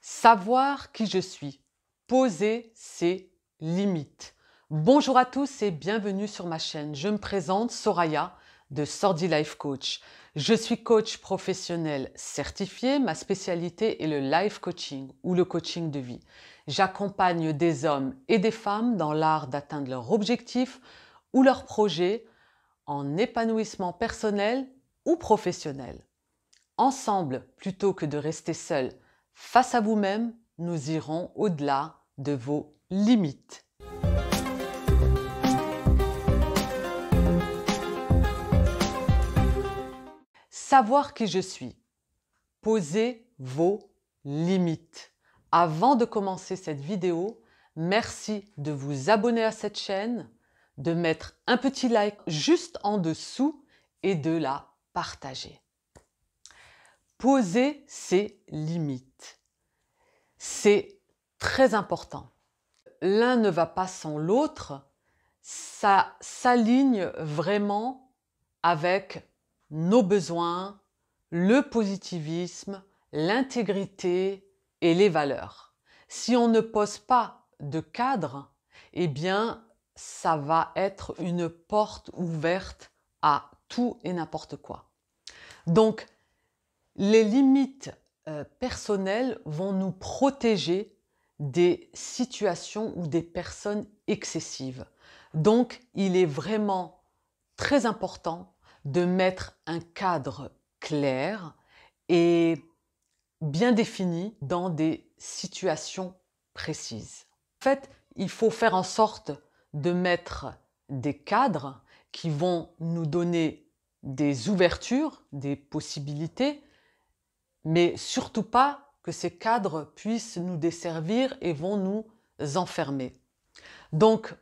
Savoir qui je suis, poser ses limites. Bonjour à tous et bienvenue sur ma chaîne. Je me présente Soraya de Sordi Life Coach. Je suis coach professionnel certifié. Ma spécialité est le life coaching ou le coaching de vie. J'accompagne des hommes et des femmes dans l'art d'atteindre leurs objectifs ou leurs projets en épanouissement personnel ou professionnel. Ensemble, plutôt que de rester seuls face à vous-même, nous irons au-delà de vos limites. Savoir qui je suis. Posez vos limites. Avant de commencer cette vidéo, merci de vous abonner à cette chaîne, de mettre un petit like juste en dessous et de la partager. Poser ses limites. C'est très important. L'un ne va pas sans l'autre. Ça s'aligne vraiment avec nos besoins, le positivisme, l'intégrité et les valeurs. Si on ne pose pas de cadre, eh bien, ça va être une porte ouverte à tout et n'importe quoi. Donc, les limites personnelles vont nous protéger des situations ou des personnes excessives. Donc, il est vraiment très important de mettre un cadre clair et bien défini dans des situations précises. En fait, il faut faire en sorte de mettre des cadres qui vont nous donner des ouvertures, des possibilités, mais surtout pas que ces cadres puissent nous desservir et vont nous enfermer. Donc,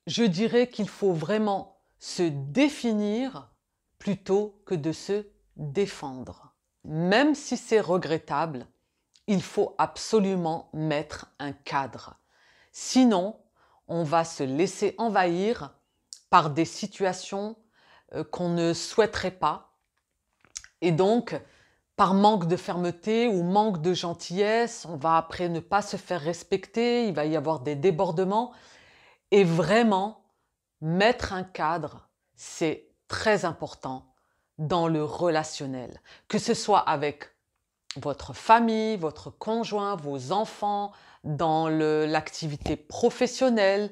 je dirais qu'il faut vraiment se définir plutôt que de se défendre. Même si c'est regrettable, il faut absolument mettre un cadre. Sinon, on va se laisser envahir par des situations qu'on ne souhaiterait pas. Et donc, par manque de fermeté ou manque de gentillesse, on va après ne pas se faire respecter, il va y avoir des débordements. Et vraiment, mettre un cadre, c'est très important dans le relationnel. Que ce soit avec votre famille, votre conjoint, vos enfants, dans l'activité professionnelle.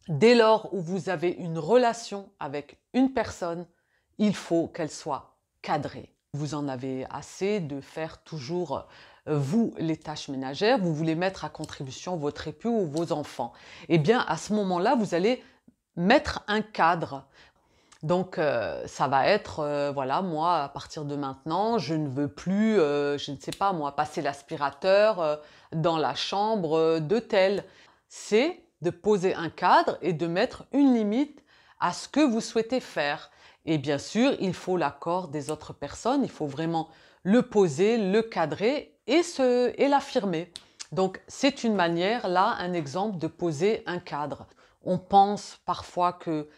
Dès lors où vous avez une relation avec une personne, il faut qu'elle soit cadrée. Vous en avez assez de faire toujours, vous, les tâches ménagères, vous voulez mettre à contribution votre époux ou vos enfants. Eh bien, à ce moment-là, vous allez mettre un cadre. Donc, ça va être, voilà, moi, à partir de maintenant, je ne veux plus, je ne sais pas moi, passer l'aspirateur dans la chambre de tel. C'est de poser un cadre et de mettre une limite à ce que vous souhaitez faire. Et bien sûr, il faut l'accord des autres personnes, il faut vraiment le poser, le cadrer et l'affirmer. Donc, c'est une manière, là, un exemple de poser un cadre. On pense parfois que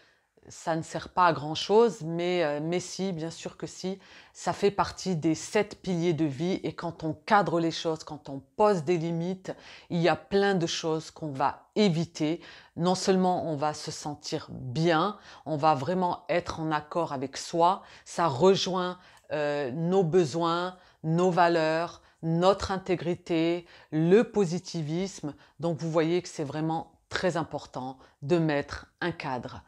ça ne sert pas à grand-chose, mais si, bien sûr que si, ça fait partie des 7 piliers de vie et quand on cadre les choses, quand on pose des limites, il y a plein de choses qu'on va éviter. Non seulement on va se sentir bien, on va vraiment être en accord avec soi, ça rejoint nos besoins, nos valeurs, notre intégrité, le positivisme. Donc vous voyez que c'est vraiment très important de mettre un cadre.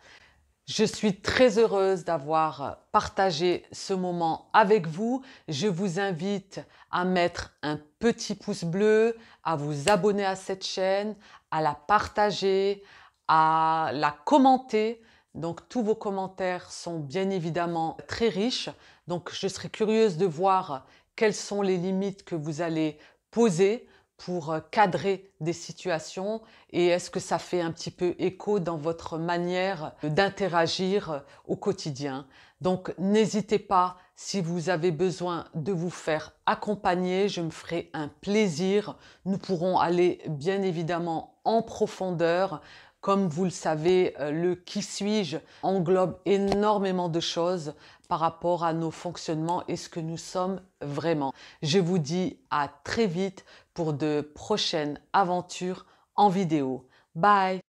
Je suis très heureuse d'avoir partagé ce moment avec vous. Je vous invite à mettre un petit pouce bleu, à vous abonner à cette chaîne, à la partager, à la commenter. Donc tous vos commentaires sont bien évidemment très riches. Donc je serais curieuse de voir quelles sont les limites que vous allez poser pour cadrer des situations et est-ce que ça fait un petit peu écho dans votre manière d'interagir au quotidien. Donc n'hésitez pas, si vous avez besoin de vous faire accompagner, je me ferai un plaisir. Nous pourrons aller bien évidemment en profondeur. Comme vous le savez, le qui suis-je englobe énormément de choses par rapport à nos fonctionnements et ce que nous sommes vraiment. Je vous dis à très vite pour de prochaines aventures en vidéo. Bye!